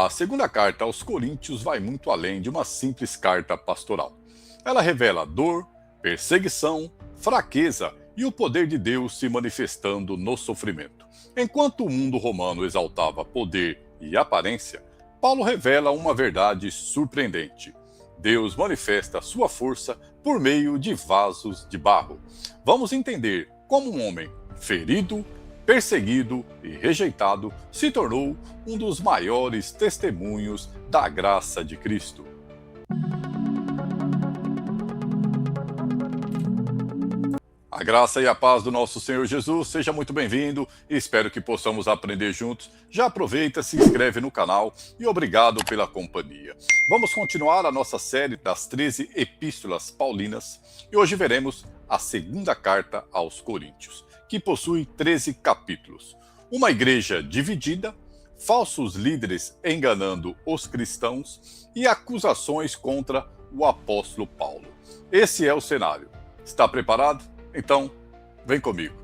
A segunda carta aos Coríntios vai muito além de uma simples carta pastoral. Ela revela dor, perseguição, fraqueza e o poder de Deus se manifestando no sofrimento. Enquanto o mundo romano exaltava poder e aparência, Paulo revela uma verdade surpreendente. Deus manifesta sua força por meio de vasos de barro. Vamos entender como um homem ferido, perseguido e rejeitado se tornou um dos maiores testemunhos da graça de Cristo. A graça e a paz do nosso Senhor Jesus, seja muito bem-vindo e espero que possamos aprender juntos. Já aproveita, se inscreve no canal e obrigado pela companhia. Vamos continuar a nossa série das 13 epístolas paulinas e hoje veremos a segunda carta aos Coríntios, que possui 13 capítulos. Uma igreja dividida, falsos líderes enganando os cristãos e acusações contra o apóstolo Paulo. Esse é o cenário. Está preparado? Então, vem comigo.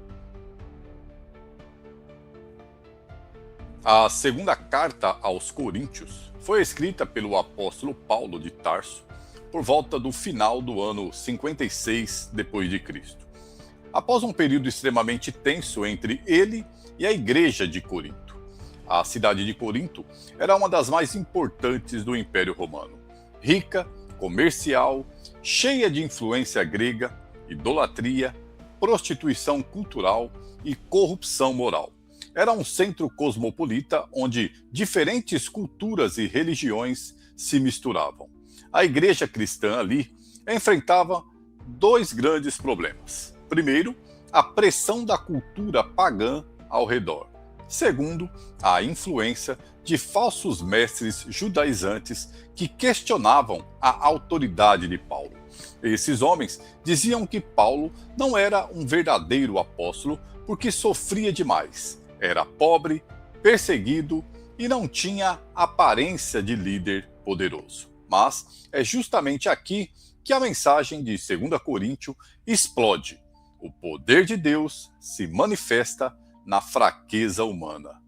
A segunda carta aos Coríntios foi escrita pelo apóstolo Paulo de Tarso por volta do final do ano 56 d.C. Após um período extremamente tenso entre ele e a igreja de Corinto. A cidade de Corinto era uma das mais importantes do Império Romano. Rica, comercial, cheia de influência grega, idolatria, prostituição cultural e corrupção moral. Era um centro cosmopolita onde diferentes culturas e religiões se misturavam. A igreja cristã ali enfrentava dois grandes problemas. Primeiro, a pressão da cultura pagã ao redor. Segundo, a influência de falsos mestres judaizantes que questionavam a autoridade de Paulo. Esses homens diziam que Paulo não era um verdadeiro apóstolo porque sofria demais, era pobre, perseguido e não tinha aparência de líder poderoso. Mas é justamente aqui que a mensagem de 2 Coríntios explode. O poder de Deus se manifesta na fraqueza humana.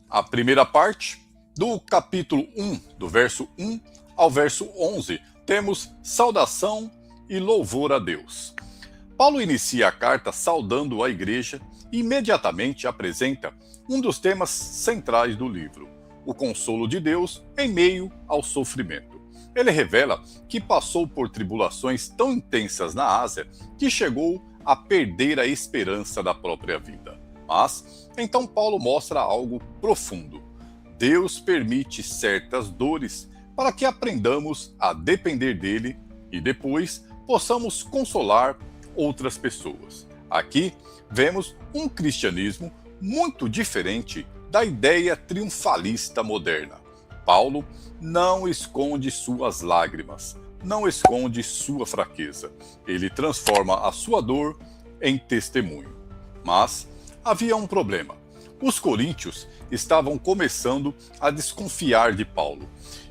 A primeira parte, do capítulo 1, do verso 1 ao verso 11, temos saudação e louvor a Deus. Paulo inicia a carta saudando a igreja e imediatamente apresenta um dos temas centrais do livro, o consolo de Deus em meio ao sofrimento. Ele revela que passou por tribulações tão intensas na Ásia que chegou a perder a esperança da própria vida. Mas, então Paulo mostra algo profundo. Deus permite certas dores para que aprendamos a depender dele e depois possamos consolar outras pessoas. Aqui vemos um cristianismo muito diferente da ideia triunfalista moderna. Paulo não esconde suas lágrimas, não esconde sua fraqueza. Ele transforma a sua dor em testemunho. Mas havia um problema. Os coríntios estavam começando a desconfiar de Paulo,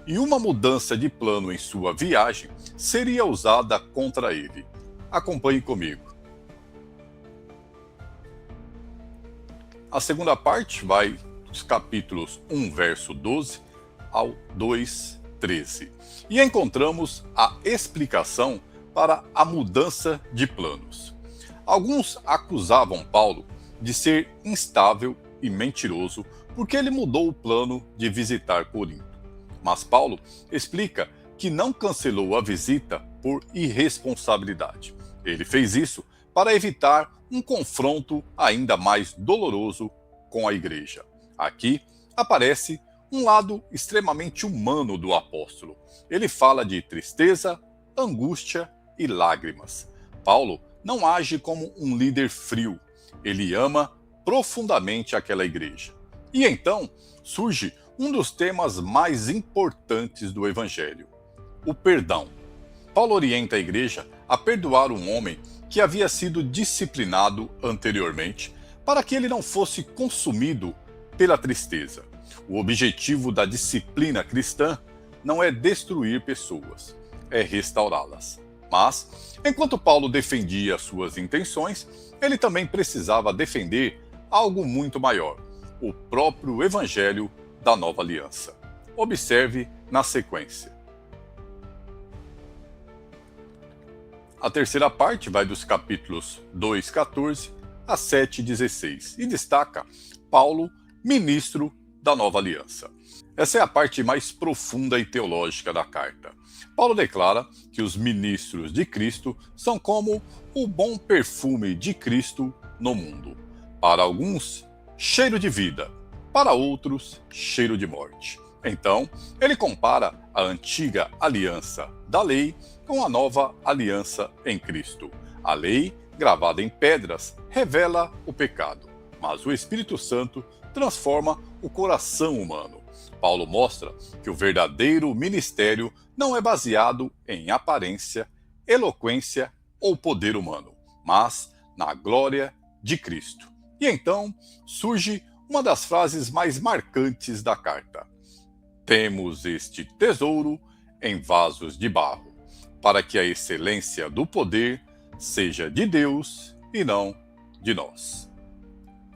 e uma mudança de plano em sua viagem seria usada contra ele. Acompanhe comigo. A segunda parte vai dos capítulos 1, verso 12 ao 2, 13. E encontramos a explicação para a mudança de planos. Alguns acusavam Paulo de ser instável e mentiroso porque ele mudou o plano de visitar Corinto. Mas Paulo explica que não cancelou a visita por irresponsabilidade. Ele fez isso para evitar um confronto ainda mais doloroso com a igreja. Aqui aparece um lado extremamente humano do apóstolo. Ele fala de tristeza, angústia e lágrimas. Paulo não age como um líder frio. Ele ama profundamente aquela igreja. E então surge um dos temas mais importantes do Evangelho: o perdão. Paulo orienta a igreja a perdoar um homem que havia sido disciplinado anteriormente, para que ele não fosse consumido pela tristeza. O objetivo da disciplina cristã não é destruir pessoas, é restaurá-las. Mas, enquanto Paulo defendia suas intenções, ele também precisava defender algo muito maior: o próprio Evangelho da Nova Aliança. Observe na sequência. A terceira parte vai dos capítulos 2:14 a 7:16 e destaca Paulo, ministro da Nova Aliança. Essa é a parte mais profunda e teológica da carta. Paulo declara que os ministros de Cristo são como o bom perfume de Cristo no mundo. Para alguns, cheiro de vida, para outros, cheiro de morte. Então, ele compara a antiga aliança da lei com a nova aliança em Cristo. A lei, gravada em pedras, revela o pecado, mas o Espírito Santo transforma o coração humano. Paulo mostra que o verdadeiro ministério não é baseado em aparência, eloquência ou poder humano, mas na glória de Cristo. E então surge uma das frases mais marcantes da carta. Temos este tesouro em vasos de barro, para que a excelência do poder seja de Deus e não de nós.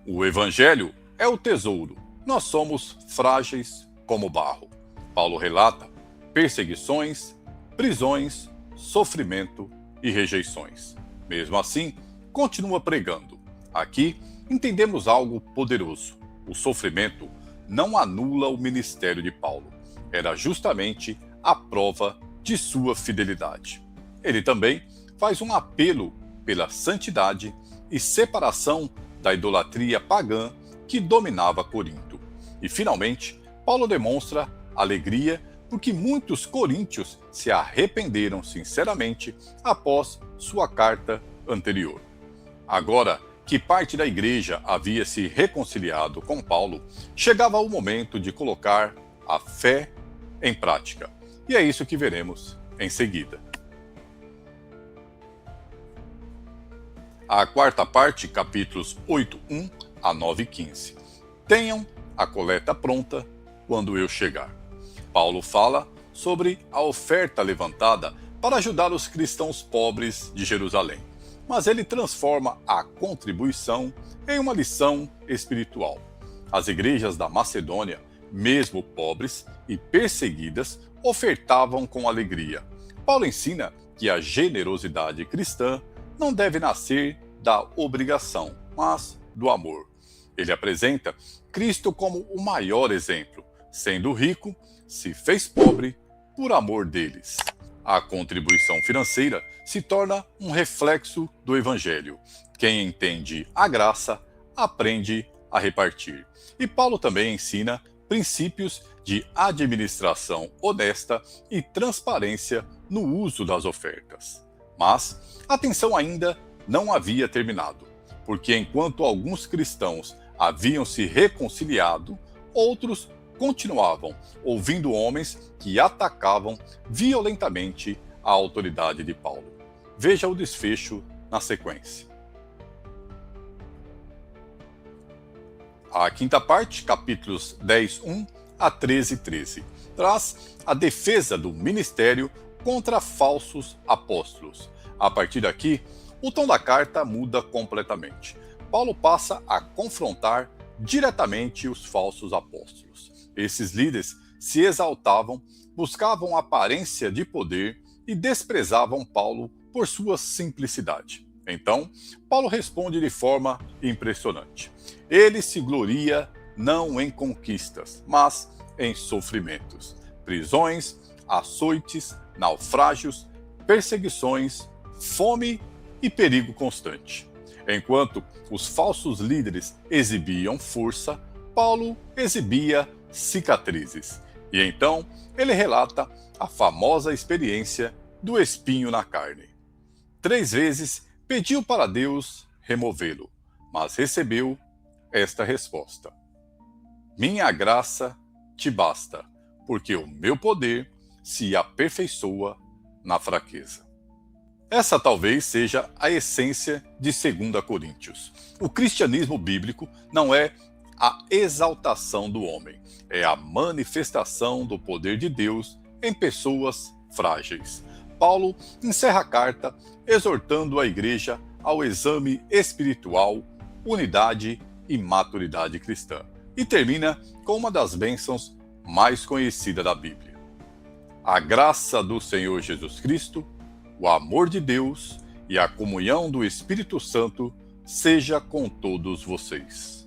O Evangelho é o tesouro. Nós somos frágeis como barro. Paulo relata perseguições, prisões, sofrimento e rejeições. Mesmo assim, continua pregando. Aqui entendemos algo poderoso. O sofrimento não anula o ministério de Paulo. Era justamente a prova de sua fidelidade. Ele também faz um apelo pela santidade e separação da idolatria pagã que dominava Corinto. E, finalmente, Paulo demonstra alegria porque muitos coríntios se arrependeram sinceramente após sua carta anterior. Agora que parte da igreja havia se reconciliado com Paulo, chegava o momento de colocar a fé em prática. E é isso que veremos em seguida. A quarta parte, capítulos 8:1 a 9:15. Tenham a coleta pronta quando eu chegar. Paulo fala sobre a oferta levantada para ajudar os cristãos pobres de Jerusalém, mas ele transforma a contribuição em uma lição espiritual. As igrejas da Macedônia, mesmo pobres e perseguidas, ofertavam com alegria. Paulo ensina que a generosidade cristã não deve nascer da obrigação, mas do amor. Ele apresenta Cristo como o maior exemplo. Sendo rico, se fez pobre por amor deles. A contribuição financeira se torna um reflexo do Evangelho. Quem entende a graça, aprende a repartir. E Paulo também ensina princípios de administração honesta e transparência no uso das ofertas. Mas a tensão ainda não havia terminado, porque enquanto alguns cristãos haviam se reconciliado, outros continuavam ouvindo homens que atacavam violentamente a autoridade de Paulo. Veja o desfecho na sequência. A quinta parte, capítulos 10:1 a 13:13, traz a defesa do ministério contra falsos apóstolos. A partir daqui, o tom da carta muda completamente. Paulo passa a confrontar diretamente os falsos apóstolos. Esses líderes se exaltavam, buscavam aparência de poder e desprezavam Paulo por sua simplicidade. Então, Paulo responde de forma impressionante. Ele se gloria não em conquistas, mas em sofrimentos, prisões, açoites, naufrágios, perseguições, fome e perigo constante. Enquanto os falsos líderes exibiam força, Paulo exibia cicatrizes. E então ele relata a famosa experiência do espinho na carne. 3 vezes pediu para Deus removê-lo, mas recebeu esta resposta: minha graça te basta, porque o meu poder se aperfeiçoa na fraqueza. Essa talvez seja a essência de 2 Coríntios. O cristianismo bíblico não é a exaltação do homem, é a manifestação do poder de Deus em pessoas frágeis. Paulo encerra a carta exortando a igreja ao exame espiritual, unidade e maturidade cristã. e termina com uma das bênçãos mais conhecidas da Bíblia. A graça do Senhor Jesus Cristo, o amor de Deus e a comunhão do Espírito Santo seja com todos vocês.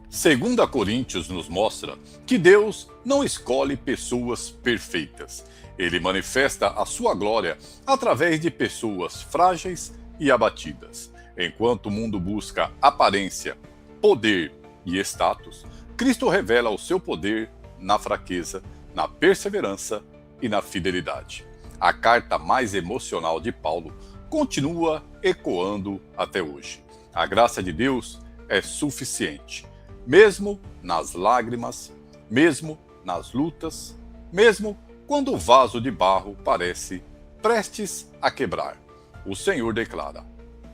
2 Coríntios nos mostra que Deus não escolhe pessoas perfeitas. Ele manifesta a sua glória através de pessoas frágeis e abatidas. Enquanto o mundo busca aparência, poder e status, Cristo revela o seu poder na fraqueza, na perseverança e na fidelidade. A carta mais emocional de Paulo continua ecoando até hoje. A graça de Deus é suficiente, mesmo nas lágrimas, mesmo nas lutas, mesmo quando o vaso de barro parece prestes a quebrar. O Senhor declara: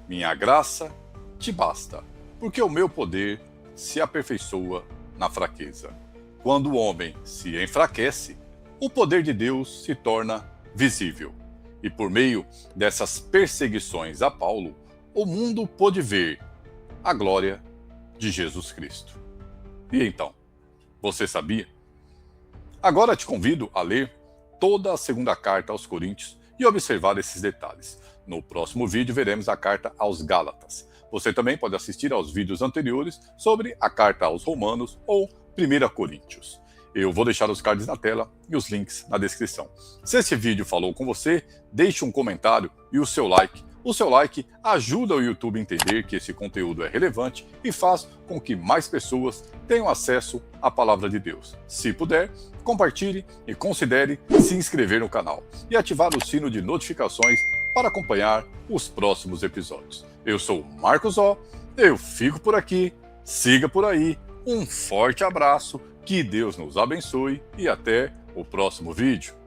minha graça te basta, porque o meu poder se aperfeiçoa na fraqueza. Quando o homem se enfraquece, o poder de Deus se torna visível. E por meio dessas perseguições a Paulo, o mundo pôde ver a glória de Jesus Cristo. E então, você sabia? Agora te convido a ler toda a segunda carta aos Coríntios e observar esses detalhes. No próximo vídeo veremos a carta aos Gálatas. Você também pode assistir aos vídeos anteriores sobre a carta aos Romanos ou 1 Coríntios. Eu vou deixar os cards na tela e os links na descrição. Se esse vídeo falou com você, deixe um comentário e o seu like. O seu like ajuda o YouTube a entender que esse conteúdo é relevante e faz com que mais pessoas tenham acesso à palavra de Deus. Se puder, compartilhe e considere se inscrever no canal e ativar o sino de notificações para acompanhar os próximos episódios. Eu sou o Marcos O, eu fico por aqui, siga por aí, um forte abraço, que Deus nos abençoe e até o próximo vídeo.